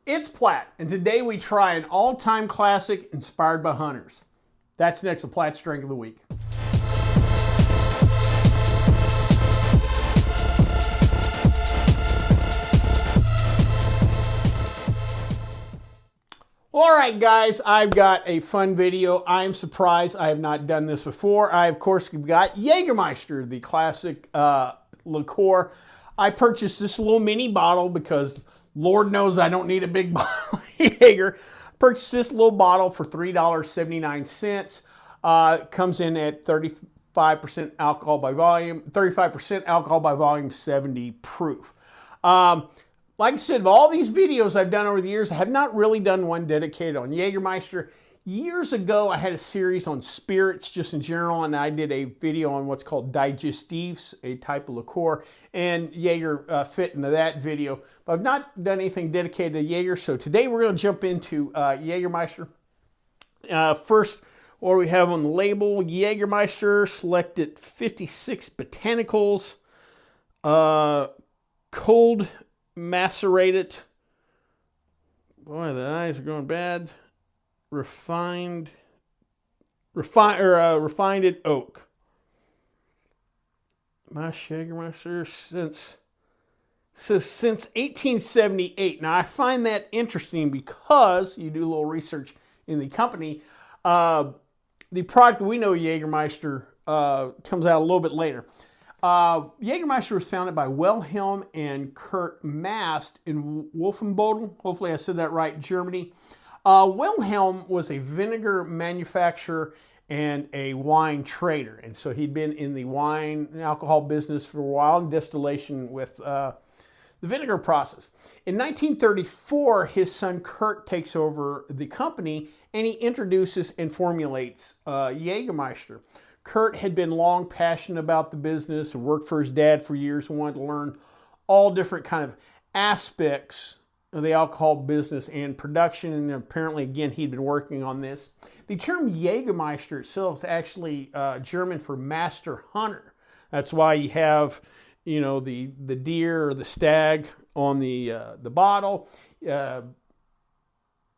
It's Platt, and today we try an all-time classic inspired by hunters. That's next on Platt's Drink of the Week. All right, guys, I've got a fun video. I'm surprised I have not done this before. I, of course, have got Jägermeister, the classic liqueur. I purchased this little mini bottle because Lord knows I don't need a big bottle of Jaeger. Purchased this little bottle for $3.79. Comes in at 35% alcohol by volume, 35% alcohol by volume, 70 proof. Like I said, of all these videos I've done over the years, I have not really done one dedicated on Jägermeister. Years ago, I had a series on spirits just in general, and I did a video on what's called digestives, a type of liqueur, and Jaeger fit into that video. But I've not done anything dedicated to Jaeger, so today we're going to jump into Jägermeister. First, what do we have on the label? Jägermeister, selected 56 botanicals, cold macerated. Boy, the eyes are going bad. Refined oak. My Jägermeister since 1878. Now I find that interesting because you do a little research in the company. The product we know, Jägermeister, comes out a little bit later. Jägermeister was founded by Wilhelm and Kurt Mast in Wolfenbüttel. Hopefully I said that right, Germany. Wilhelm was a vinegar manufacturer and a wine trader. And so he'd been in the wine and alcohol business for a while, and distillation with the vinegar process. In 1934, his son Kurt takes over the company, and he introduces and formulates Jägermeister. Kurt had been long passionate about the business and worked for his dad for years and wanted to learn all different kind of aspects of the alcohol business and production, and apparently, again, he'd been working on this. The term Jägermeister itself is actually German for master hunter. That's why you have, you know, the deer or the stag on the bottle.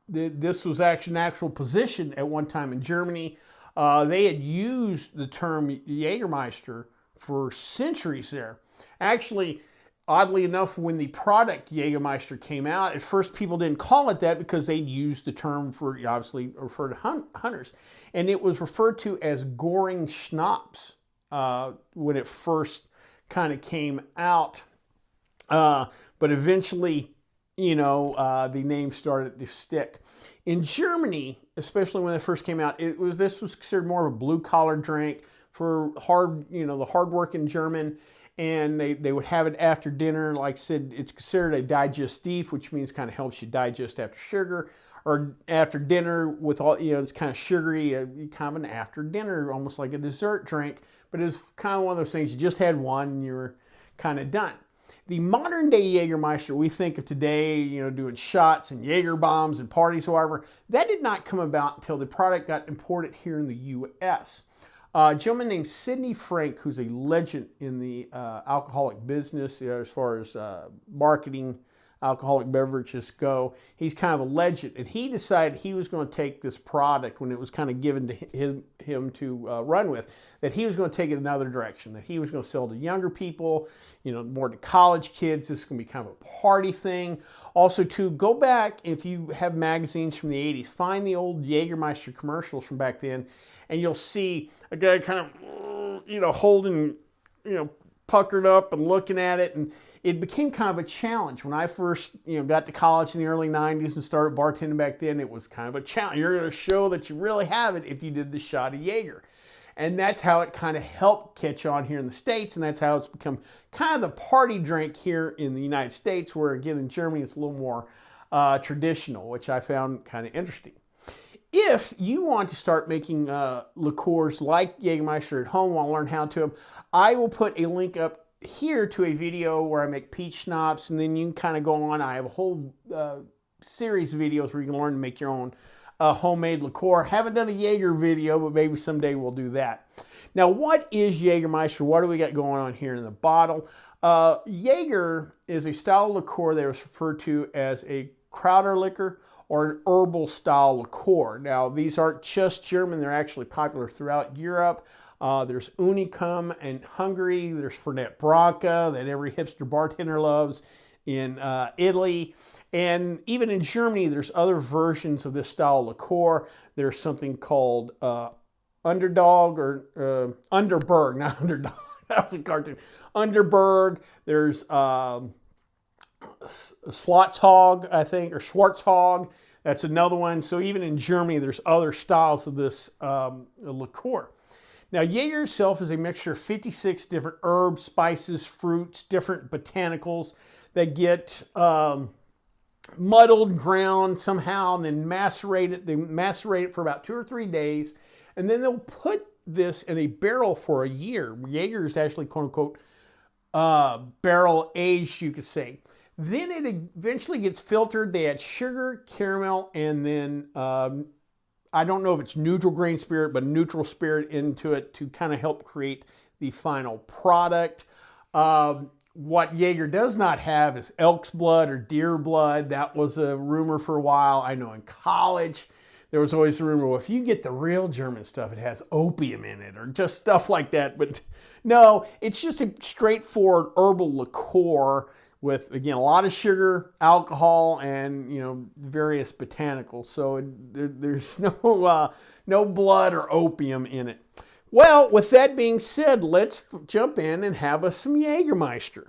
This was actually an actual position at one time in Germany. They had used the term Jägermeister for centuries there. Actually, oddly enough, when the product Jägermeister came out, at first people didn't call it that because they'd used the term for, obviously, refer to hunters. And it was referred to as Goring Schnapps when it first kind of came out. But eventually, you know, the name started to stick. In Germany, especially when it first came out, this was considered more of a blue-collar drink for the hard-working German, and they would have it after dinner. Like I said, it's considered a digestif, which means kind of helps you digest after sugar, or after dinner with all, you know, it's kind of sugary, kind of an after dinner, almost like a dessert drink, but it's kind of one of those things, you just had one and you're kind of done. The modern day Jägermeister we think of today, you know, doing shots and Jaeger bombs and parties, however, that did not come about until the product got imported here in the U.S. A gentleman named Sidney Frank, who's a legend in the alcoholic business, you know, as far as marketing alcoholic beverages go. He's kind of a legend, and he decided he was going to take this product when it was kind of given to him to run with, that he was going to take it another direction, that he was going to sell to younger people, you know, more to college kids. This is going to be kind of a party thing. Also, to go back, if you have magazines from the 80s, find the old Jägermeister commercials from back then, and you'll see a guy kind of, you know, holding, you know, puckered up and looking at it, and it became kind of a challenge. When I first, you know, got to college in the early 90s and started bartending back then, it was kind of a challenge. You're going to show that you really have it if you did the shot of Jaeger. And that's how it kind of helped catch on here in the States, and that's how it's become kind of the party drink here in the United States, where, again, in Germany, it's a little more traditional, which I found kind of interesting. If you want to start making liqueurs like Jägermeister at home, want to learn how to, I will put a link up here to a video where I make peach schnapps, and then you can kind of go on. I have a whole series of videos where you can learn to make your own homemade liqueur. Haven't done a Jaeger video, but maybe someday we'll do that. Now, what is Jägermeister? What do we got going on here in the bottle? Jaeger is a style of liqueur that is referred to as a Krauter liquor or an herbal style liqueur. Now, these aren't just German, they're actually popular throughout Europe. There's Unicum in Hungary, there's Fernet Branca that every hipster bartender loves in Italy. And even in Germany, there's other versions of this style liqueur. There's something called Underdog or Underberg, not Underdog. That was a cartoon. Underberg. There's Schwarzhog, I think, or Schwarzhog. That's another one. So even in Germany, there's other styles of this liqueur. Now, Jaeger itself is a mixture of 56 different herbs, spices, fruits, different botanicals that get muddled, ground somehow, and then macerated. They macerate it for about 2 or 3 days, and then they'll put this in a barrel for a year. Jaeger is actually, quote unquote, barrel aged, you could say. Then it eventually gets filtered. They add sugar, caramel, and then I don't know if it's neutral grain spirit, but neutral spirit into it to kind of help create the final product. What Jaeger does not have is elk's blood or deer blood. That was a rumor for a while. I know in college, there was always a rumor, well, if you get the real German stuff, it has opium in it or just stuff like that. But no, it's just a straightforward herbal liqueur with, again, a lot of sugar, alcohol, and, you know, various botanicals. So there's no blood or opium in it. Well, with that being said, let's jump in and have us some Jägermeister.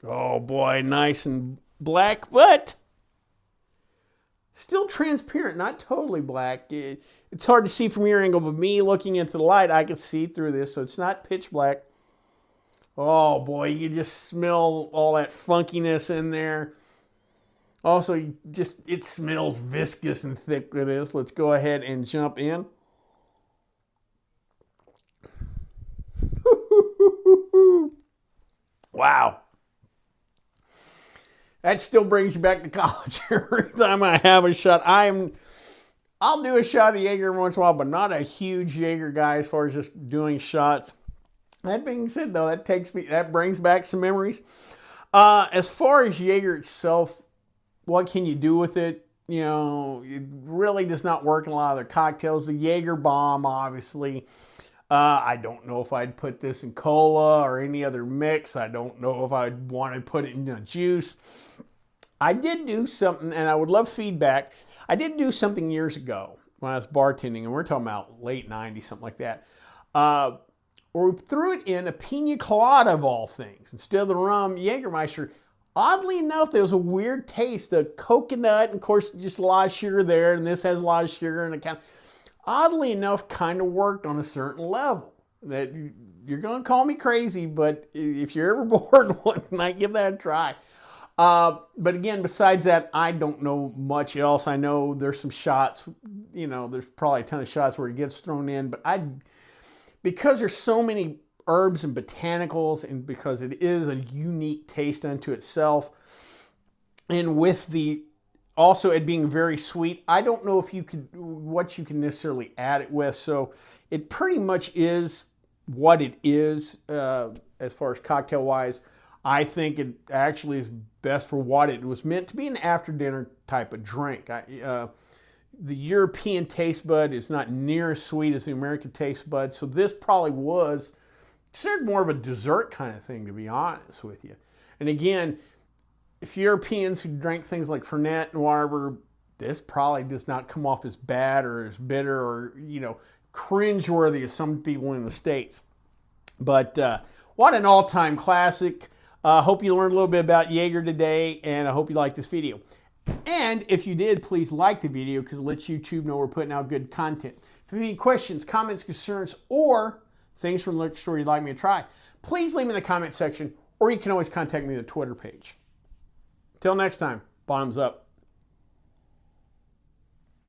Oh boy, nice and black, but still transparent, not totally black. It's hard to see from your angle, but me looking into the light, I can see through this, so it's not pitch black. Oh boy, you just smell all that funkiness in there. Also, it smells viscous and thick with this. Let's go ahead and jump in. Wow. That still brings you back to college every time I have a shot. I'll do a shot of Jaeger every once in a while, but not a huge Jaeger guy as far as just doing shots. That being said, though, that brings back some memories. As far as Jaeger itself, what can you do with it? You know, it really does not work in a lot of their cocktails. The Jaeger bomb, obviously. I don't know if I'd put this in cola or any other mix. I don't know if I'd want to put it in a juice. I did do something, and I would love feedback. I did do something years ago when I was bartending, and we're talking about late 90s, something like that. Or we threw it in a pina colada of all things. Instead of the rum, Jägermeister. Oddly enough, there was a weird taste. The coconut, and of course, just a lot of sugar there, and this has a lot of sugar, and it kind of, oddly enough, kind of worked on a certain level. That you're going to call me crazy, but if you're ever bored one night, give that a try. But again, besides that, I don't know much else. I know there's some shots, you know, there's probably a ton of shots where it gets thrown in, but because there's so many herbs and botanicals, and because it is a unique taste unto itself, and with also it being very sweet, I don't know if what you can necessarily add it with. So it pretty much is what it is as far as cocktail wise. I think it actually is best for what it was meant to be, an after dinner type of drink. The European taste bud is not near as sweet as the American taste bud, so this probably was considered more of a dessert kind of thing, to be honest with you. And again, if Europeans who drank things like Fernet and whatever, this probably does not come off as bad or as bitter or, you know, cringeworthy as some people in the States. But what an all-time classic. Hope you learned a little bit about Jaeger today, and I hope you liked this video. And if you did, please like the video because it lets YouTube know we're putting out good content. If you have any questions, comments, concerns, or things from the liquor store you'd like me to try, please leave them in the comment section, or you can always contact me on the Twitter page. Till next time, bottoms up.